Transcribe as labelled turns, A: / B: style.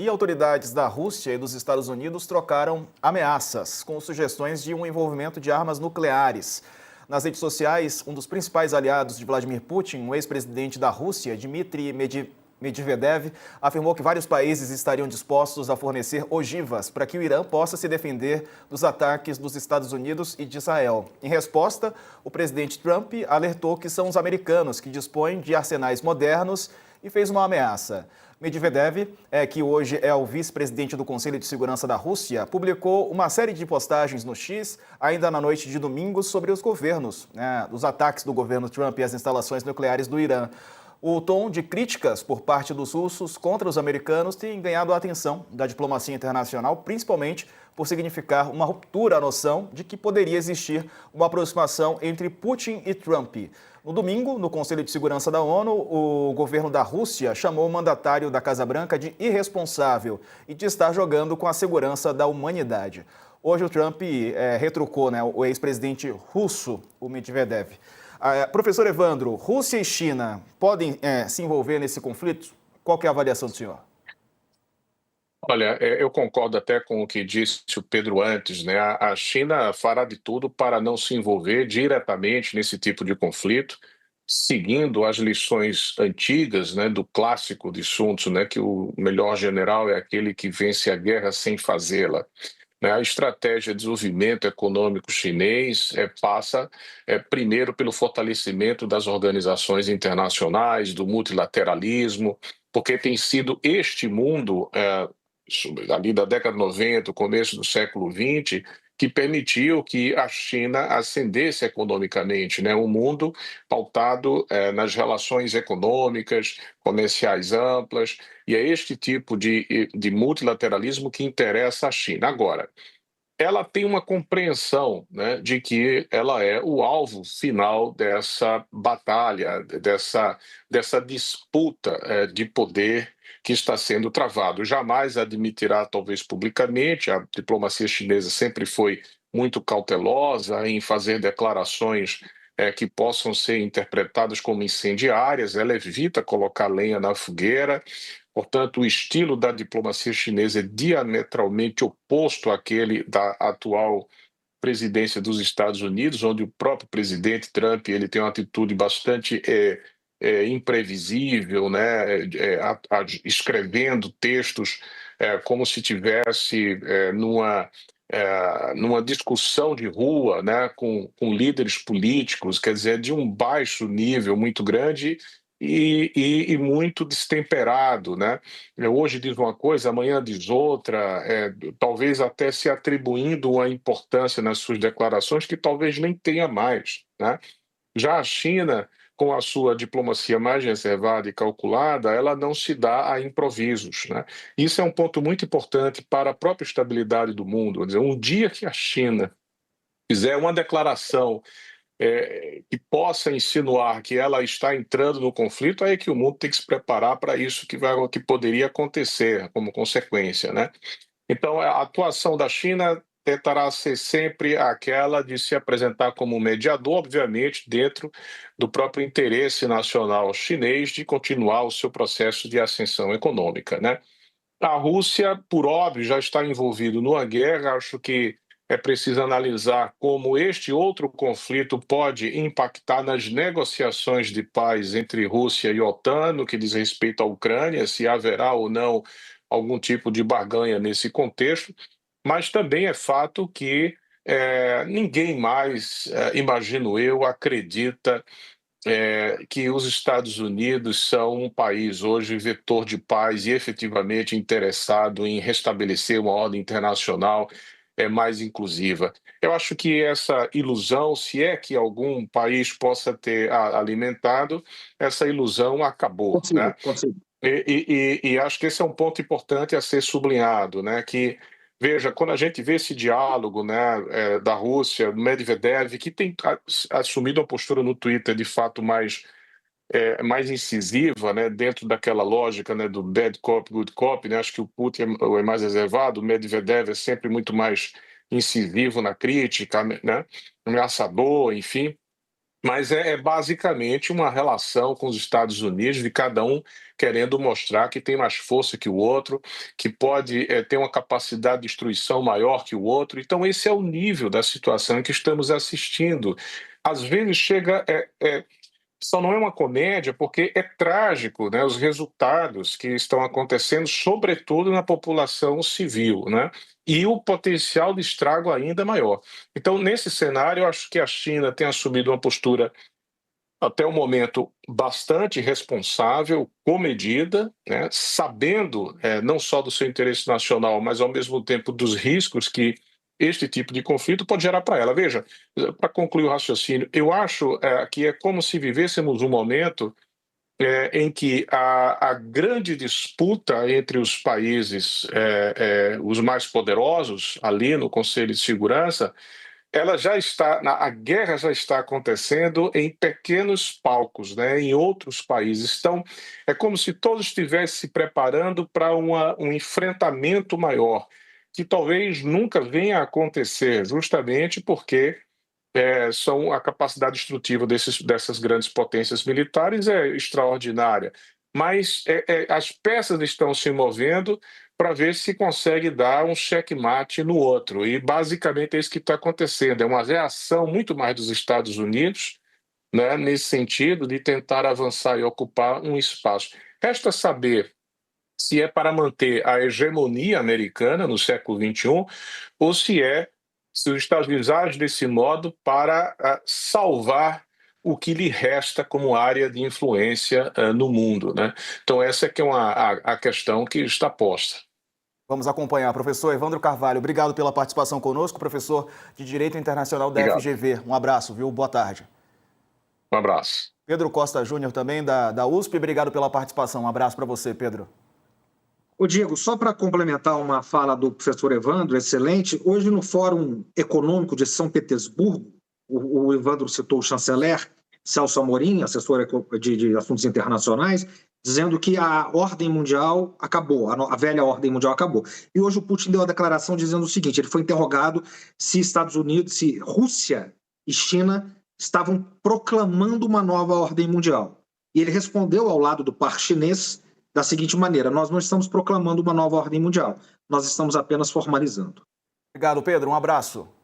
A: E autoridades da Rússia e dos Estados Unidos trocaram ameaças, com sugestões de um envolvimento de armas nucleares. Nas redes sociais, um dos principais aliados de Vladimir Putin, o ex-presidente da Rússia, Dmitry Medvedev, afirmou que vários países estariam dispostos a fornecer ogivas para que o Irã possa se defender dos ataques dos Estados Unidos e de Israel. Em resposta, o presidente Trump alertou que são os americanos que dispõem de arsenais modernos e fez uma ameaça. Medvedev, que hoje é o vice-presidente do Conselho de Segurança da Rússia, publicou uma série de postagens no X, ainda na noite de domingo, sobre os governos, os ataques do governo Trump e as instalações nucleares do Irã. O tom de críticas por parte dos russos contra os americanos tem ganhado a atenção da diplomacia internacional, principalmente por significar uma ruptura à noção de que poderia existir uma aproximação entre Putin e Trump. No domingo, no Conselho de Segurança da ONU, o governo da Rússia chamou o mandatário da Casa Branca de irresponsável e de estar jogando com a segurança da humanidade. Hoje o Trump retrucou, o ex-presidente russo, o Medvedev. Professor Evandro, Rússia e China podem se envolver nesse conflito? Qual que é a avaliação do senhor?
B: Olha, eu concordo até com o que disse o Pedro antes, né? A China fará de tudo para não se envolver diretamente nesse tipo de conflito, seguindo as lições antigas, né, do clássico de Sun Tzu, né, que o melhor general é aquele que vence a guerra sem fazê-la. Né? A estratégia de desenvolvimento econômico chinês passa primeiro pelo fortalecimento das organizações internacionais, do multilateralismo, porque tem sido este mundo ali da década de 90, começo do século XX, que permitiu que a China ascendesse economicamente, né? Um mundo pautado nas relações econômicas, comerciais amplas, e é este tipo de multilateralismo que interessa à China. Agora, ela tem uma compreensão, né, de que ela é o alvo final dessa batalha, dessa disputa de poder que está sendo travado. Jamais admitirá, talvez publicamente, a diplomacia chinesa sempre foi muito cautelosa em fazer declarações que possam ser interpretadas como incendiárias, ela evita colocar lenha na fogueira. Portanto, o estilo da diplomacia chinesa é diametralmente oposto àquele da atual presidência dos Estados Unidos, onde o próprio presidente Trump ele tem uma atitude bastante imprevisível, né, escrevendo textos como se tivesse numa discussão de rua, né, com líderes políticos, quer dizer, de um baixo nível muito grande e muito destemperado, né? Hoje diz uma coisa, amanhã diz outra, talvez até se atribuindo uma importância nas suas declarações que talvez nem tenha mais, né? Já a China, com a sua diplomacia mais reservada e calculada, ela não se dá a improvisos, né? Isso é um ponto muito importante para a própria estabilidade do mundo. Quer dizer, um dia que a China fizer uma declaração que possa insinuar que ela está entrando no conflito, aí é que o mundo tem que se preparar para isso que poderia acontecer como consequência, né? Então, a atuação da China tentará ser sempre aquela de se apresentar como um mediador, obviamente, dentro do próprio interesse nacional chinês de continuar o seu processo de ascensão econômica, né? A Rússia, por óbvio, já está envolvido numa guerra. Acho que é preciso analisar como este outro conflito pode impactar nas negociações de paz entre Rússia e OTAN, no que diz respeito à Ucrânia, se haverá ou não algum tipo de barganha nesse contexto. Mas também é fato que ninguém mais, imagino eu, acredita que os Estados Unidos são um país hoje vetor de paz e efetivamente interessado em restabelecer uma ordem internacional mais inclusiva. Eu acho que essa ilusão, se é que algum país possa ter alimentado, essa ilusão acabou,
C: Consigo,
B: né?
C: consigo.
B: E acho que esse é um ponto importante a ser sublinhado, né? Que, veja, quando a gente vê esse diálogo, né, da Rússia, do Medvedev, que tem assumido uma postura no Twitter de fato mais incisiva, né, dentro daquela lógica, né, do bad cop, good cop, né? Acho que o Putin é mais reservado, o Medvedev é sempre muito mais incisivo na crítica, né, ameaçador, enfim. Mas é basicamente uma relação com os Estados Unidos, de cada um querendo mostrar que tem mais força que o outro, que pode ter uma capacidade de destruição maior que o outro. Então, esse é o nível da situação em que estamos assistindo. Às vezes chega. Só não é uma comédia porque é trágico, né, os resultados que estão acontecendo, sobretudo na população civil, né, e o potencial de estrago ainda maior. Então, nesse cenário, eu acho que a China tem assumido uma postura, até o momento, bastante responsável, comedida, né, sabendo não só do seu interesse nacional, mas, ao mesmo tempo, dos riscos que este tipo de conflito pode gerar para ela. Veja, para concluir o raciocínio, eu acho que é como se vivêssemos um momento em que a grande disputa entre os países, os mais poderosos, ali no Conselho de Segurança, ela já está, a guerra já está acontecendo em pequenos palcos, né, em outros países. Então, é como se todos estivessem se preparando para um enfrentamento maior, que talvez nunca venha a acontecer, justamente porque a capacidade destrutiva dessas grandes potências militares é extraordinária. Mas as peças estão se movendo para ver se consegue dar um checkmate no outro. E basicamente é isso que está acontecendo. É uma reação muito mais dos Estados Unidos, né, nesse sentido, de tentar avançar e ocupar um espaço. Resta saber se é para manter a hegemonia americana no século XXI ou se os Estados Unidos agem desse modo para salvar o que lhe resta como área de influência no mundo, né? Então essa é que é a questão que está posta.
A: Vamos acompanhar. Professor Evandro Carvalho, obrigado pela participação conosco, professor de Direito Internacional da
B: Obrigado.
A: FGV. Um abraço, viu? Boa tarde.
B: Um abraço.
A: Pedro Costa Júnior, também da USP, obrigado pela participação. Um abraço para você, Pedro.
C: Ô Diego, só para complementar uma fala do professor Evandro, excelente, hoje no Fórum Econômico de São Petersburgo, o Evandro citou o chanceler Celso Amorim, assessor de assuntos internacionais, dizendo que a ordem mundial acabou, a velha ordem mundial acabou. E hoje o Putin deu a declaração dizendo o seguinte, ele foi interrogado se Estados Unidos, se Rússia e China estavam proclamando uma nova ordem mundial. E ele respondeu ao lado do par chinês da seguinte maneira: nós não estamos proclamando uma nova ordem mundial, nós estamos apenas formalizando.
A: Obrigado, Pedro. Um abraço.